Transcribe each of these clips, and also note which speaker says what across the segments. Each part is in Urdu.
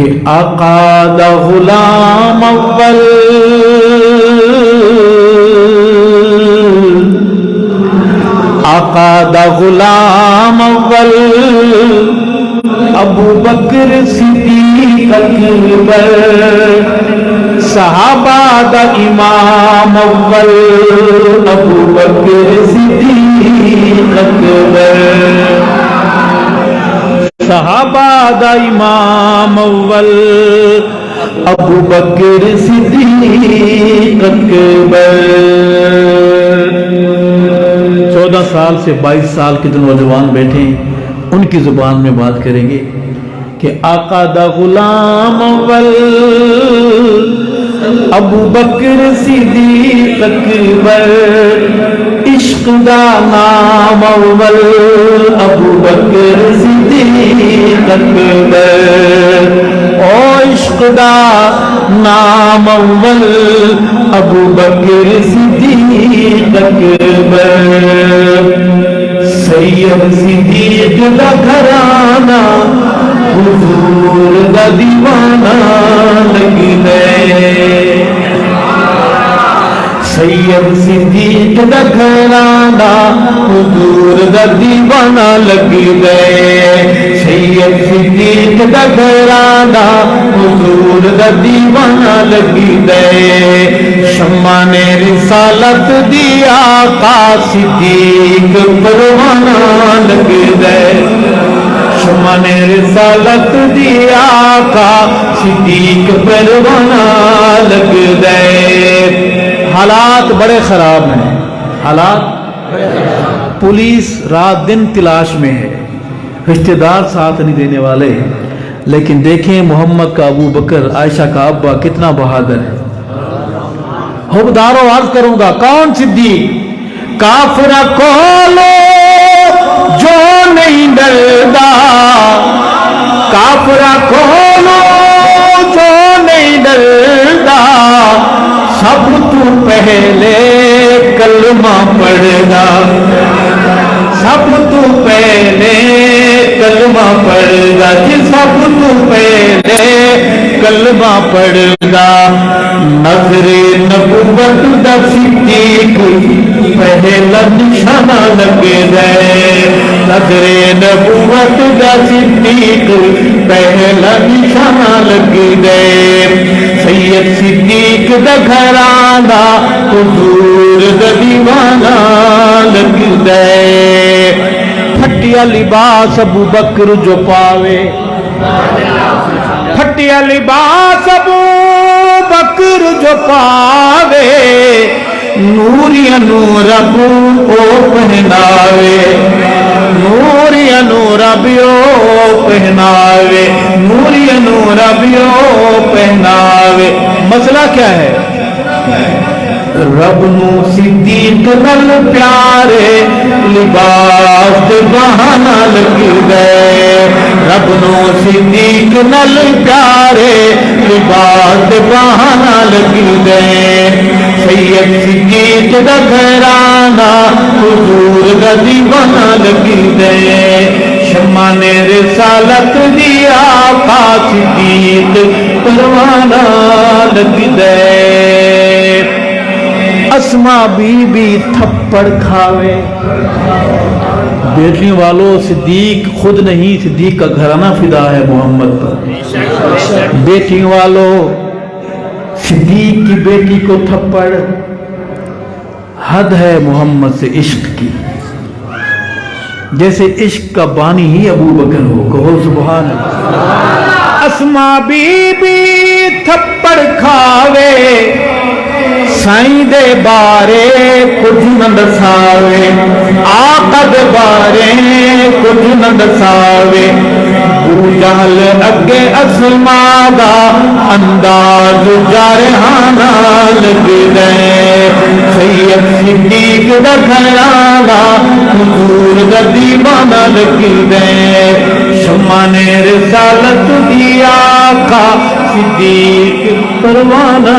Speaker 1: کہ آقا دا غلام اول آقا دا غلام اول ابو بکر صدیق اکبر صحابہ دا امام اول ابو بکر صدیق اکبر صحابہ دا امام اول ابو بکر صدیق اکبر 14 سال سے 22 سال کے جو نوجوان بیٹھے ہیں ان کی زبان میں بات کریں گے کہ آقا دا غلام اول ابو بکر صدیق اکبر عشق دا نام اول ابو بکر صدیق اکبر او عشق دا نام اول ابو بکر صدیق اکبر سید صدیق دا گھرانا حضور دا دیوانہ لگی دے سید صدیق دا گھرانا حضور دا دیوانہ لگی دے سید صدیق دا گھرانا حضور دا دیوانہ لگی دے شمان رسالت دی آقا صدیق پروانہ لگی دے شمان رسالت دی آقا صدیق پروانہ لگ دے حالات بڑے خراب ہیں حالات پولیس رات دن تلاش میں ہے رشتہ دار ساتھ نہیں دینے والے لیکن دیکھیں محمد کا ابو بکر عائشہ کا ابا کتنا بہادر ہے حبدارو عرض کروں گا کون صدیق کافرہ کولو جو نہیں ڈردا کافرہ کولو جو نہیں ڈردا سب تو پہلے کلمہ پڑھنا سب تو پہلے کلمہ پڑھنا جی سب تو پہلے کلمہ پڑھنا نظر نبوت دا صدیق پہلا نشانہ لگ گئے نظر نبوت دا صدیق پہلا نشانہ لگ گئے سید صدیق دا گھرانا حضور دا دیوانہ لگ گئے پھٹیا لباس ابو بکر جو پاوے پھٹیا لباس ابو بکر جو پاوے نوریا نور ابو او پہناوے نوریا نور ابیو پہناوے نوریا نور ابیو پہناوے مسئلہ کیا ہے رب نو صدیق نل پیارے لباس بہانا لگ گئے رب نو صدیق نل پیارے لباس بہانا لگ گئے سید صدیق دا گھرانا حضور دا دیوانہ لگ گئے شمان رسالت دی آقا صدیق پروانہ لگ گئے اسما بی بی تھپڑ کھاوے بیٹیوں والوں صدیق خود نہیں صدیق کا گھرانہ فدا ہے محمد پر بیٹیوں والوں صدیق کی بیٹی کو تھپڑ حد ہے محمد سے عشق کی جیسے عشق کا بانی ہی ابو بکر ہو کہو سبحان اللہ اسما بی بی تھپڑ کھاوے سائیں دے بارے کچھ نہ دساوے آقا دے بارے کچھ نہ دساوے ابو جہل اگے اسما دا انداز جارحانہ لگ گئے سید صدیق دا گھرانا حضور دا دیوانہ لگ گئے شمان رسالت دی آقا صدیق پروانہ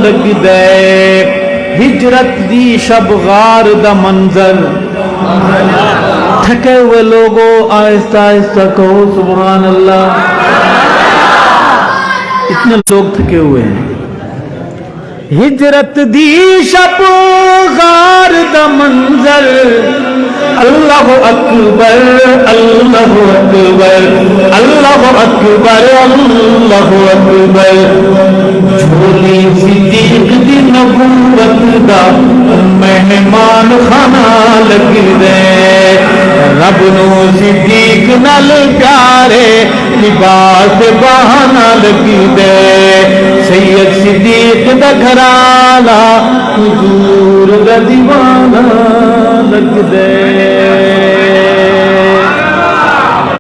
Speaker 1: لگ دے ہجرت دی شب غار دا منظر تھکے ہوئے لوگوں آہستہ آہستہ کہو سبحان اللہ اتنے لوگ تھکے ہوئے ہیں. ہجرت دی شب غار دا منظر اللہ اکبر اللہ اکبر اللہ اکبر اللہ اکبر. جھولی صدیق دی نبوت دا مہمان خانہ لگ دے. رب نو صدیق نال پیارے لباس بہانا لگ دے. سید صدیق دا گھرانا حضور دا دیوانہ لگ دے.